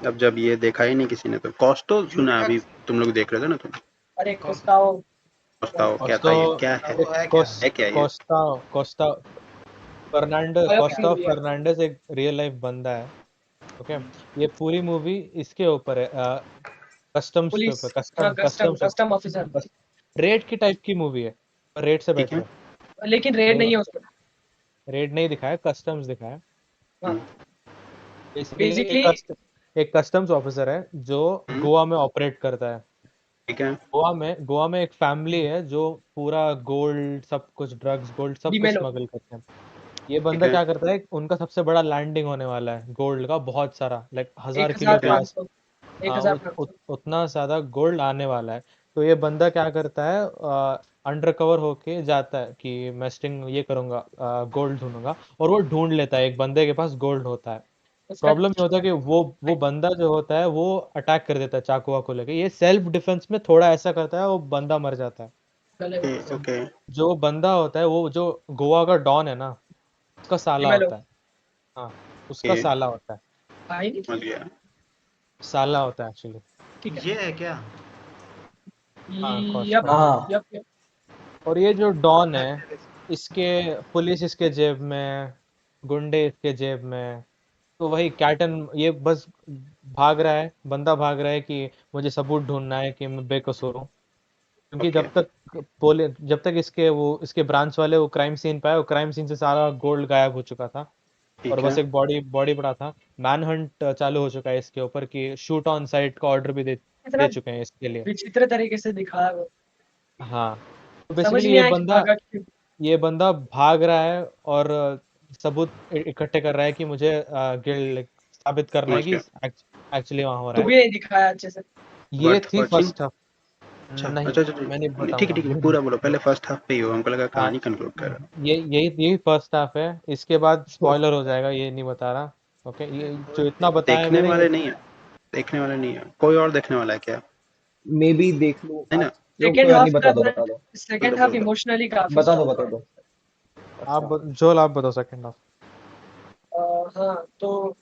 अब जब ये देखा ही नहीं किसी ने तो कॉस्टो सुना है, अभी तुम लोग देख रहे थे ना तुम? अरे कुस्ताओ बताओ क्या कॉस्टो था, ये क्या है? एक है क्या ये? Costa Costa biopic Costa movie है। फर्नांडिस एक रियल लाइफ बंदा है। ओके, ये पूरी मूवी इसके ऊपर है, कस्टम्स के पुलिस। ऊपर, हाँ, custom custom customs custom officer. बस रेड की टाइप की मूवी है, पर रेड से ठीक है। बेटर है। लेकिन रेड रेड नहीं है उसमें। रेड नहीं दिखाया, कस्टम्स दिखाया। हाँ। बेसिकली बेसिकली एक कस्टम्स ऑफिसर है जो हुँ, गोवा में ऑपरेट करता है। ठीक है। गोवा में एक फैमिली है जो पूरा गोल्ड, सब कुछ ड्रग्स, गोल्ड सब कुछ डीमेलो। स्मगल करते हैं। ये ठीक बंदा है। क्या करता है, उनका सबसे बड़ा लैंडिंग होने वाला है गोल्ड का, बहुत सारा, लाइक एक 1000 किलो हजार ठीक के है। पाँच आस। सौ एक हाँ, हजार पाँच सौ उतना ज्यादा गोल्ड आने वाला है। तो ये बंदा क्या करता है, अंडर कवर होके जाता है कि मैं स्टिंग ये करूंगा, गोल्ड ढूंढूंगा, और वो ढूंढ लेता है, एक बंदे के पास गोल्ड होता है। उसका। प्रॉब्लम ये होता है कि वो बंदा जो होता है वो अटैक कर देता है चाकू वाकू लेके। ये सेल्फ डिफेंस में थोड़ा ऐसा करता है, वो बंदा मर जाता है। गले ओके, में ओके, जो बंदा होता है वो जो गोवा का डॉन है ना, उसका साला डीमेलो। होता है। हाँ, उसका ओके, साला होता है। भाई नहीं। समझ गया। साला होता है एक्चुअली। ठीक है। ये है क्या? हाँ, यप। कॉस्टा। हाँ। यप। और ये जो डॉन है, इसके पुलिस इसके जेब में, गुंडे इसके जेब में। तो वही कैटन, ये बस भाग रहा है, बंदा भाग रहा है कि मुझे सबूत ढूंढना है कि मैं बेकसूर हूँ। क्योंकि ओके, जब तक इसके ब्रांच वाले वो क्राइम सीन पे आए, वो क्राइम सीन से सारा गोल्ड गायब हो चुका था। और ठीक बस है। एक बॉडी बॉडी पड़ा था। मैन हंट चालू हो चुका है इसके ऊपर कि शूट ऑन साइट का ऑर्डर भी इतना दे चुके हैं इसके लिए। विचित्र तरीके से दिखाया वो। हाँ, तो समझ बेसिकली नहीं आया कि भागा क्यों। ये बंदा भाग रहा है और सबूत इकट्ठे कर रहा है कि मुझे साबित करना है समझ कि गया। एक्चुअली वहां हो रहा तो है। भी नहीं दिखाया अच्छे से। ये वर्थ थी वॉचिंग। First half. अच्छा, नहीं, अच्छा, अच्छा, मैं नहीं नहीं, ठीक है, बताऊंगा। ठीक है, पूरा बोलो, पहले फर्स्ट हाफ पे ही हो, हमको लगा हाँ, कहानी कंक्लूड कर रहे हो। यही फर्स्ट हाफ है। इसके बाद स्पॉइलर हो जाएगा, ये नहीं बता रहा। ओके, ये जो इतना बताया देखने मैंने ये। वाले नहीं है, देखने वाले नहीं है, कोई और देखने वाला है क्या? मे बी देख लो है आज। ना? जो सेकेंड कोई बात हाफ नहीं, बता दो, बता तक। दो। बोल सेकेंड दो, हाफ बोल दो। इमोशनली काफी बता दो, स्ट्रांग बता है। दो। अच्छा। जोल आप बताओ सेकंड हाफ। हाँ, तो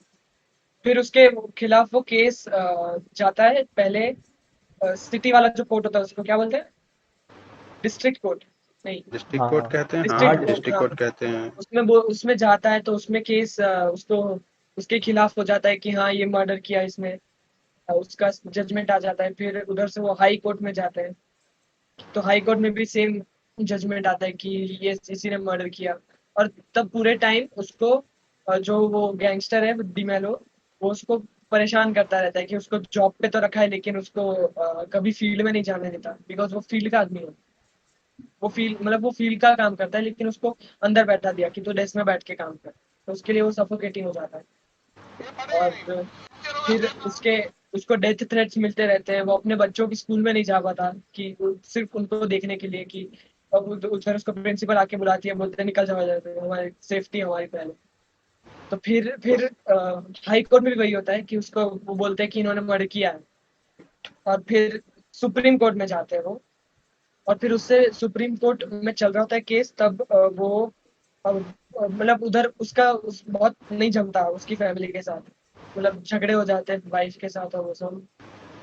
फिर उसके खिलाफ वो केस जाता है पहले। सिटी वाला जो कोर्ट होता है उसको क्या बोलते हैं? District court. नहीं। डिस्ट्रिक्ट हाँ, कोर्ट हाँ। कहते हैं, हाँ, डिस्ट्रिक्ट हाँ, कोर्ट, डिस्ट्रिक्ट हाँ। कोर्ट कहते हैं। उसमें वो उसमें जाता है तो उसमें केस उसको उसके खिलाफ हो जाता है कि हाँ ये मर्डर किया इसने। उसका जजमेंट आ जाता है, फिर उधर से वो हाई कोर्ट में जाते हैं। तो हाई कोर्ट में भी सेम जजमेंट आता है कि ये इसी ने मर्डर किया। और तब पूरे टाइम उसको जो वो गैंगस्टर है डिमेलो, वो उसको परेशान करता रहता है कि उसको जॉब पे तो रखा है लेकिन उसको कभी फील्ड में नहीं जाने देता, बिकॉज वो फील्ड का आदमी है। वो फील्ड का काम करता है लेकिन उसको अंदर बैठा दिया कि तू डेस्क में बैठ के काम कर, तो उसके लिए वो सफोकेटिंग हो जाता है। और फिर उसको डेथ थ्रेट्स मिलते रहते हैं। वो अपने बच्चों की स्कूल में नहीं जा पाता कि सिर्फ उनको देखने के लिए कि अब उधर उसको प्रिंसिपल आके बुलाती है, बोलते हैं निकल जाओ इधर से, हमारी सेफ्टी हमारी पहले। तो फिर हाई कोर्ट में भी वही होता है कि उसको वो बोलते हैं कि इन्होंने मर्डर किया है। और फिर सुप्रीम कोर्ट में जाते हैं वो। और फिर उससे सुप्रीम कोर्ट में चल रहा होता है केस, तब वो मतलब उधर बहुत नहीं जमता उसकी फैमिली के साथ। मतलब झगड़े हो जाते हैं वाइफ के साथ और वो सब।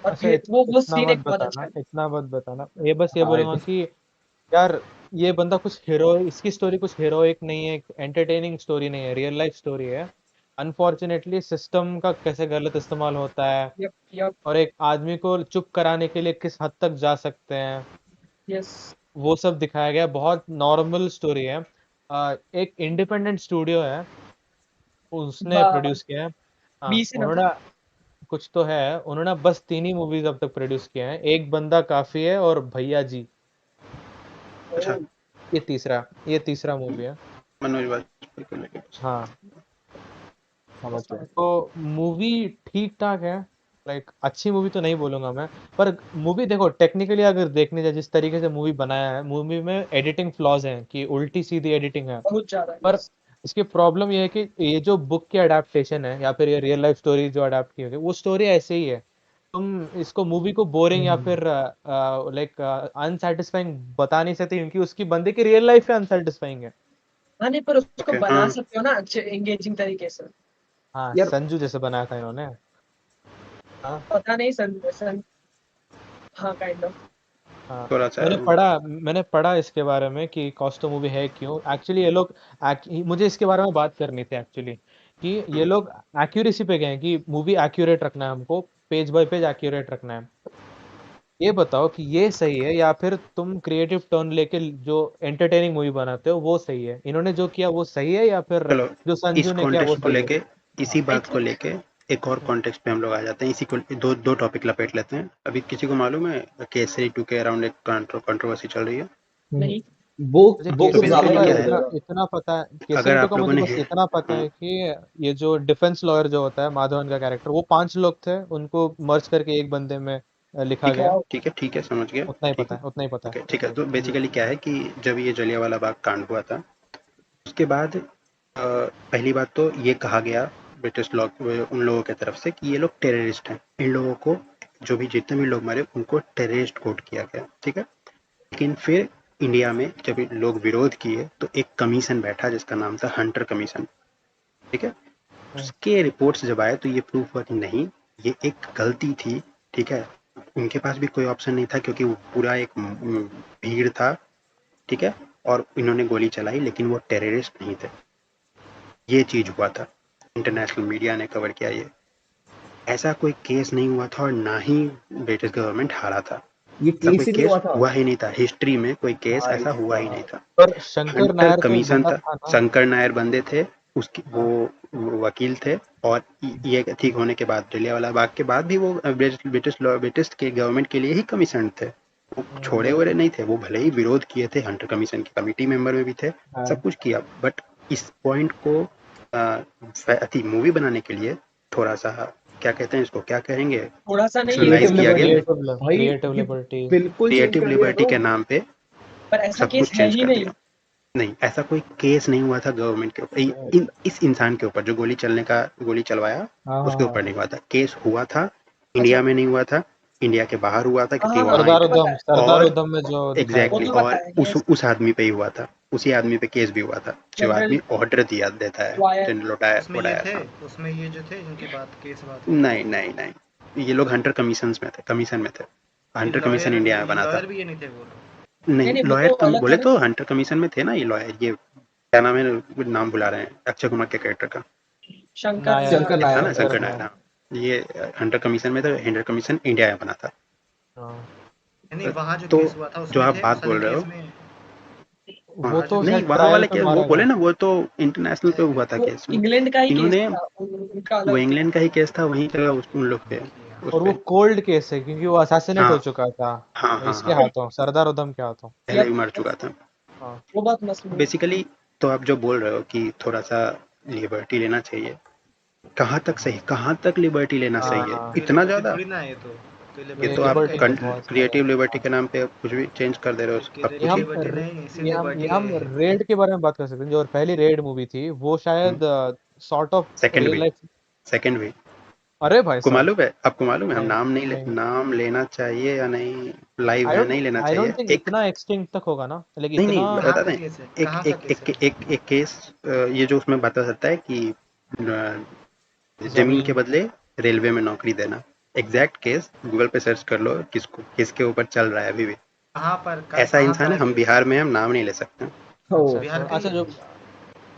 और अच्छा, फिर वो इतना सीन मत एक बहुत अच्छा बताना, है। इतना मत बताना। ये बस ये हाँ, बोलूंगा कि यार, ये बंदा कुछ हीरो, इसकी स्टोरी कुछ हीरोइक नहीं है, एंटरटेनिंग स्टोरी नहीं है, रियल लाइफ स्टोरी है। अनफॉर्चुनेटली सिस्टम का कैसे गलत इस्तेमाल होता है, यप यप। और एक आदमी को चुप कराने के लिए किस हद तक जा सकते हैं, यस। वो सब दिखाया गया। बहुत नॉर्मल स्टोरी है। एक इंडिपेंडेंट स्टूडियो है, उसने प्रोड्यूस किया है। हाँ, 20 उन्होंने कुछ तो है, उन्होंने बस 3 ही मूवीज अब तक प्रोड्यूस किए हैं, एक बंदा काफी है और भैया जी। अच्छा, ये तीसरा मूवी है। मनोज वाजपेयी को लेके। हाँ, समझ गया। तो मूवी ठीक ठाक है। लाइक अच्छी मूवी तो नहीं बोलूंगा मैं, पर मूवी देखो, टेक्निकली अगर देखने जाए जिस तरीके से मूवी बनाया है, मूवी में एडिटिंग फ्लॉज हैं कि उल्टी सीधी एडिटिंग है। बहुत ज्यादा। पर यस। इसकी प्रॉब्लम ये है कि ये जो बुक की अडेप्टेशन है या फिर ये रियल लाइफ स्टोरी जो अडेप्ट की हुई है, वो स्टोरी ऐसे ही है। तुम इसको मूवी को बोरिंग या हम्म। फिर लाइक अनसेटिस्फाइंग बता नहीं सकते, क्योंकि उसकी बंदे की रियल लाइफ है अनसेटिस्फाइंग है। हाँ नहीं, पर उसको ओके, बना हाँ, सकते हो ना अच्छे एंगेजिंग तरीके से। हाँ, यार, संजू जैसे बनाया था इन्होंने। हाँ पता नहीं सन हाँ काइंड ऑफ। हाँ थोड़ा सा मैंने पढ़ा इसके बारे में कि कॉस्टो मूवी है क्यों एक्चुअली ये लोग मुझे इसके बारे में बात करनी थी एक्चुअली कि ये लोग एक्यूरेसी पे गए हैं कि मूवी एक्यूरेट रखना है हमको पेज बाय पेज एक्यूरेट रखना है। ये बताओ कि ये सही है या फिर तुम क्रिएटिव टर्न लेके जो एंटरटेनिंग मूवी बनाते हो वो सही है, इन्होंने जो किया वो सही है या फिर चलो जो इस संजू ने किया वो कॉन्टेक्स्ट को सही है? लेके इसी आई बात को थिंक लेके एक और कॉन्टेक्स्ट पे हम लोग आ जाते हैं। इसी को दो दो टॉपिक लपेट लेते हैं। अभी किसी को मालूम है केसरी 2 के अराउंड एक कंट्रोवर्सी चल रही है। नहीं। वो मुझे वो तो कुछ केसरी टू ज्यादा बेसिकली ही का क्या हो है, इतना जाएगा। इतना पता है, अगर केसरी टू का आप लोगों मुझे ने बस इतना पता हाँ, है कि ये जो डिफेंस लॉयर जो होता है माधवन का कैरेक्टर वो 5 लोग थे, उनको मर्ज करके एक बंदे में लिखा ठीक है गया। वाओ। ठीक है समझ गया। उतना ही ठीक पता है है, उतना ही पता है। ओके ठीक है। तो बेसिकली क्या है कि जब ये जलियांवाला बाग कांड हुआ था उसके बाद पहली बात तो ये कहा गया ब्रिटिश लोग उन लोगों की तरफ से कि ये लोग टेररिस्ट हैं। इन लोगों को जो भी जितने भी लोग मरे उनको टेररिस्ट कोड किया गया। ठीक है। लेकिन फिर इंडिया में जब लोग विरोध किए तो एक कमीशन बैठा जिसका नाम था हंटर कमीशन। ठीक है। हम्म, उसके रिपोर्ट्स जब आए तो ये प्रूफ हुआ कि नहीं ये एक गलती थी। ठीक है। उनके पास भी कोई ऑप्शन नहीं था क्योंकि वो पूरा एक भीड़ था। ठीक है। और इन्होंने गोली चलाई लेकिन वो टेररिस्ट नहीं थे। ये चीज हुआ था। इंटरनेशनल मीडिया ने कवर किया ये। ऐसा कोई केस नहीं हुआ था और ना ही ब्रिटिश गवर्नमेंट हारा था। ये ऐसा कोई केस ही नहीं केस हुआ था। हुआ ही नहीं था। हिस्ट्री में कोई केस भाई ऐसा हुआ ही नहीं साहब। था। पर शंकर हंटर नायर तो एक कमीशन बंदा था। था ना। शंकर नायर बंदे थे। उसकी हाँ वो वकील थे। और ये ठीक होने के बाद जलियांवाला बाग के बाद भी वो ब्रिटिश के गवर्नमेंट के लिए ही कमीशन थे। वो छोड़े हम्म, हुए नहीं थे। वो भले ही विरोध किए थे हंटर कमीशन के कमिटी मेंबर में भी थे। हाँ सब कुछ किया बट इस पॉइंट को मूवी बनाने के लिए थोड़ा सा क्या कहते हैं इसको क्या कहेंगे थोड़ा सा नहीं फिक्शनलाइज क्रिएटिव किया बिल्कुल गया। लिबर्टी। भाई क्रिएटिव ये लिबर्टी। बिल्कुल चेंज क्रिएटिव कर दिया लिबर्टी तो। के नाम पे पर ऐसा सब केस कुछ है चेंज ही कर नहीं। दिया। नहीं ऐसा कोई केस नहीं हुआ था गवर्नमेंट के ऊपर। इस इंसान के ऊपर जो गोली चलवाया हाँ हाँ उसके हाँ। ऊपर नहीं हुआ था। केस हुआ था अच्छा। इंडिया में नहीं हुआ था। इंडिया के बाहर हुआ था हाँ क्योंकि हाँ हाँ, वहाँ वो तो पता है। सरदार और उधम में जो दिखाया वो गया एग्जैक्टली तो था। पता और है उस यस। उस आदमी पे ही हुआ था। उसी आदमी पे केस भी हुआ था जो जनरल आदमी ऑर्डर दिया देता है वायर। जनरल उठाया उसमें ये उड़ाया थे था। उसमें ये जो थे जिनकी बात हुई नहीं नहीं नहीं ये लोग हंटर कमीशन में थे। ये हंटर कमीशन इंडिया में बना था। लॉयर भी ये नहीं थे वो लोग। नहीं नहीं नहीं वो लॉयर तो तुम अलग था बोले ना। तो हंटर कमीशन में थे ना ये लॉयर। ये क्या नाम है नाम भुला रहे हैं अक्षय कुमार के कैरेक्टर का। शंकर नायर शंकर ये था नायर। ना शंकर शंकर नायर। नायर। हाँ। ये हंटर कमीशन में था। हंटर कमीशन इंडिया में बना था। हाँ, नहीं वहाँ जो तो केस हुआ था जो उसमें आप थे बात बोल असली रहे हो केस में। वो वहाँ जो तो नहीं शायद केस वहाँ ट्रायल वाला पे केस वो मारा बोले गया। ना वो तो इंटरनेशनल पे हुआ था वो केस वो। इंग्लैंड का ही केस इन्होंने था उनका वो अलग था। इंग्लैंड का ही केस था वहीं चला उन लोग पे किया। उस और वो पे। कोल्ड केस है क्योंकि वो असैसिनेट हाँ हो चुका था हाँ हाँ इसके हाँ हाथों, सरदार उधम के हाथों। पहले यप भी मर चुका यस। था। हाँ वो बहुत मस्त मूवी। बेसिकली तो आप जो बोल रहे हो कि थोड़ा सा लिबर्टी लेना चाहिए। कहाँ तक सही कहाँ तक लिबर्टी लेना सही है हाँ, कोई इतना लिबर्टी ज़्यादा। थोड़ी ना है ये तो। कोई ये ये तो लिबर्टी आप थोड़ी है लिबर्टी ये तो तो। बहुत सारे क्रिएटिव हैं। लिबर्टी हाँ। के नाम पे कुछ भी चेंज कर दे रहे हो सब क्रिएटिव ये हम कुछ ही। लिबर्टी नहीं ऐसी ये हम लिबर्टी हम है। रेड के बारे में बात कर सकते हैं, जो पहली रेड मूवी थी वो शायद सॉर्ट ऑफ सेकंड रियल भी लाइफ। सेकंड भी अरे भाई साहब। आपको मालूम है हम नहीं नहीं, नाम लेना चाहिए या नहीं। लाइव है नहीं लेना आई चाहिए। डोंट थिंक एक इतना एक्सटेंट तक होगा ना, लेकिन नहीं इतना। नहीं कहाँ बताते का हैं। केस है एक कहाँ का एक केस एक है। एक एक केस ये जो उसमें बता सकता है कि जमीन के जमीन। बदले रेलवे में नौकरी देना। एग्जैक्ट केस गूगल पे सर्च कर लो किसके ऊपर चल रहा है अभी भी। ऐसा कहाँ का इंसान है है हम केस। बिहार में हम नाम नहीं ले सकते। ओ अच्छा बिहार का ही अच्छा, है। जो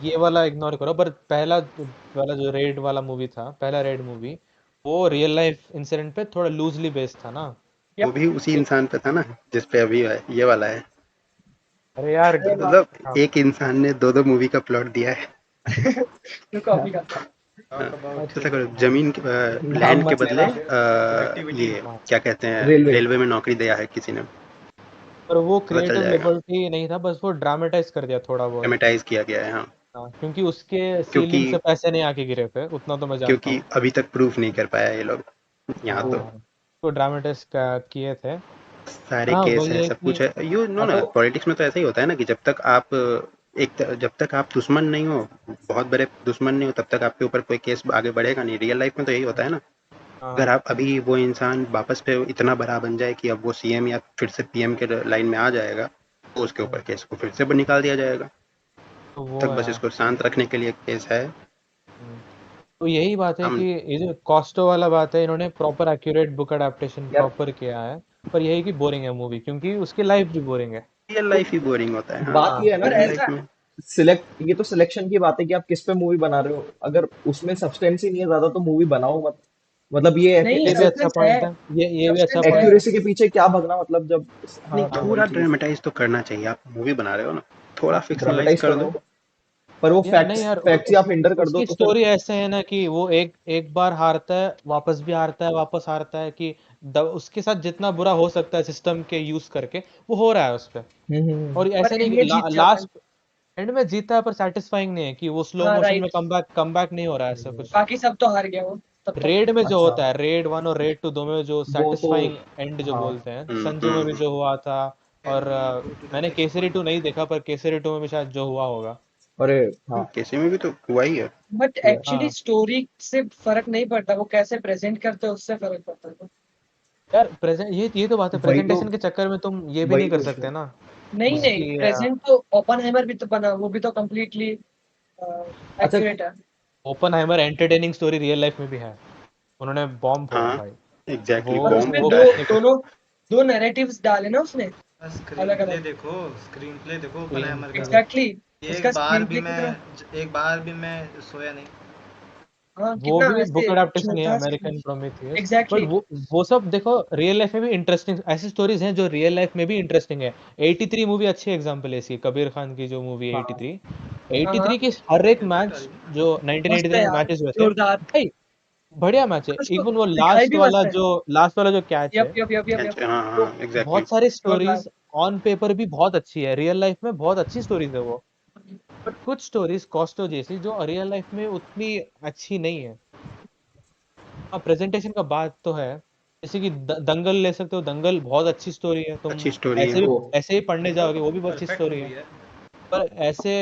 ये वाला इग्नोर करो, पर पहला वाला जो रेड वाला मूवी था, पहला रेड मूवी, वो रियल लाइफ इंसिडेंट पे थोड़ा लूजली बेस्ड था ना। वो यप। भी उसी इंसान पे था ना जिस पे अभी है ये वाला है। अरे यार। अरे वाह। मतलब एक इंसान ने दो मूवी का प्लॉट दिया है। रुको अभी का। हाँ, टॉक अबाउट अच्छा ऐसा करो मूवी। नाम लैंड के मत बदले लेना। एक्टिविटी। ये क्या कहते हैं रेलवे। रेलवे में नौकरी दिया है किसी ने। पर वो पता चल क्रिएटिव जाएगा। लिबर्टी नहीं था, बस वो ड्रामेटाइज कर दिया थोड़ा बहुत। ड्रामेटाइज किया गया है हाँ। हाँ, क्योंकि उसके क्योंकि सीलिंग से पैसे नहीं आके गिरे थे, उतना तो मैं जानता क्योंकि हूँ। अभी तक प्रूफ नहीं कर पाया ये लोग यहाँ तो। हाँ, तो ड्रामेटाइज किए थे। पर सारे हाँ केस वही है है सब कि कुछ है यू नो हाँ ना तो पॉलिटिक्स में तो ऐसा ही होता है ना कि जब तक आप दुश्मन नहीं हो बहुत बड़े दुश्मन नहीं हो तब तक आपके ऊपर कोई केस आगे बढ़ेगा नहीं। रियल लाइफ में तो यही होता है ना। अगर हाँ आप अभी वो इंसान वापस पे इतना बड़ा बन जाए कि अब वो सीएम या फिर से पीएम के लाइन में आ जाएगा तो उसके ऊपर केस को फिर से निकाल दिया जाएगा। तो वो तक बस है। इसको शांत रखने के लिए केस है। हम्म। तो यही बात है हम कि ये जो कॉस्टो वाला बात है, इन्होंने प्रॉपर एक्यूरेट बुक अडेप्टेशन यार प्रॉपर किया है, पर यही कि बोरिंग है मूवी, क्योंकि उसकी लाइफ भी बोरिंग है। रियल तो लाइफ ही बोरिंग होता है। हाँ, बात हाँ ये है ना पर रियल कि लाइफ ऐसा में ये तो सिलेक्शन की बात है कि आप किस पे मूवी बना रहे हो। अगर उसमें सब्सटेंस ही नहीं है ज्यादा तो मूवी बनाओ मत। मतलब ये नहीं, ये भी अच्छा सस्पेंस है, पॉइंट है, ये भी अच्छा सस्पेंस है। पॉइंट है। एक्यूरेसी के पीछे क्या भगना, मतलब जब नहीं, हाँ तो वही थोड़ा चीज ड्रामेटाइज तो करना चाहिए। आप मूवी बना रहे हो ना, थोड़ा फिक्शनलाइज ड्रामेटाइज कर करो, दो। पर वो यार नहीं फैक्ट्स यार, फैक्ट्स ही आप हिंडर कर दो उसकी तो फिर। स्टोरी ऐसे है ना कि वो एक एक बार हारता है, वापस भी हारता है, वापस हारता है, कि उसके साथ जितना बुरा हो सकता है सिस्टम के यूज करके वो हो रहा है उस पे। और पर ऐसे नहीं एंड कि में जीत जाता है। लास्ट एंड में जीतता है, पर सेटिस्फाइंग नहीं है कि वो स्लो हाँ, मोशन में राइट। कमबैक नहीं हो रहा है, ऐसा कुछ। बाकी सब तो हार गया वो तब तक। रेड में जो अच्छा होता है, रेड 1 और रेड 2 दोनों में जो वो तो सेटिस्फाइंग एंड जो हाँ। बोलते हैं, हम्म, संजू में भी जो हुआ था, और go to the मैंने next केसरी point. 2 नहीं देखा, पर केसरी 2 में भी शायद जो हुआ होगा। अरे हाँ कैसे में भी तो हुआ ही है। बट ये एक्चुअली हाँ स्टोरी से फर्क नहीं पड़ता, वो कैसे प्रेजेंट करते हैं उससे फर्क पड़ता है। यार, प्रेजेंट ये तो बात है, वही तो प्रेजेंटेशन के चक्कर में तुम ये भी वही नहीं कर तो इशू सकते है। ना। नहीं नहीं, उसकी प्रेजेंट तो ओपनहाइमर भी तो बना, वो भी तो कम्प्लीटली अच्छा एक्यूरेट है। Oppenheimer entertaining story real life में भी है, उन्होंने बॉम्ब फोड़ा हाँ, भाई। एग्जैक्टली वो और बॉम्ब उसमें वो होता दो है। टेक्निकल दोनों दो नैरेटिव्स डाले ना उसने, स्क्रीन अलग प्ले अलग। देखो, स्क्रीन प्ले देखो स्क्रीन ओपनहाइमर का। प्ले। एग्जैक्टली exactly, उसका स्क्रीन प्ले कितना। एक बार भी मैं सोया नहीं। हाँ, वो कितना भी बुक ऐसे अडेप्टेशन है, छोटा screen. American Prometheus. But exactly. वो सब देखो, रियल लाइफ में भी इंटरेस्टिंग ऐसी स्टोरीज हैं जो रियल लाइफ में भी इंटरेस्टिंग है। 83 मूवी अच्छी एग्जांपल है इसकी, कबीर खान की जो मूवी है हाँ 83। हाँ हाँ, 83 की हर एक क्रिकेट मैच वाली ना? जो मस्त है 1983 में यार, मैचेस हुए थे जोरदार। भाई, बढ़िया मैच है। उसको इवन वो दिखाई भी मस्त है। लास्ट वाला जो कैच यप है, यप यप यप यप। अच्छा, हाँ तो हाँ, एग्जैक्टली। बहुत सारी जोरदार। स्टोरीज ऑन पेपर भी बहुत अच्छी है, रियल लाइफ में बहुत अच्छी स्टोरीज है वो। बट कुछ स्टोरीज कॉस्टो जैसी जो रियल लाइफ में उतनी अच्छी नहीं है। हाँ, प्रेजेंटेशन का बात तो है। जैसे कि दंगल ले सकते हो, दंगल बहुत अच्छी स्टोरी है, तुम अच्छी स्टोरी है। वो ऐसे ही पढ़ने दंगल जाओगे तो वो भी बहुत अच्छी परफेक्ट स्टोरी मूवी है। है। पर ऐसे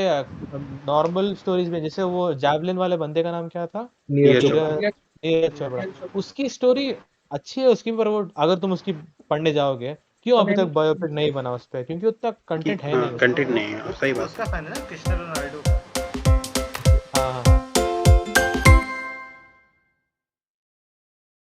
नॉर्मल स्टोरीज में, जैसे वो जैवलिन वाले बंदे का नाम क्या था, नीरज नीरज चोपड़ा। चोपड़ा। नीरज नीरज नीरज चोपड़ा। चोपड़ा। उसकी स्टोरी अच्छी है उसकी, पर वो अगर तुम उसकी पढ़ने जाओगे, क्यों अभी तक बायोपिक नहीं बना उस पर, क्योंकि उतना कि कंटेंट है हाँ, नहीं उसमें। कंटेंट नहीं है, सही बात उसका है। फैन है ना, क्रिस्टियानो रोनाल्डो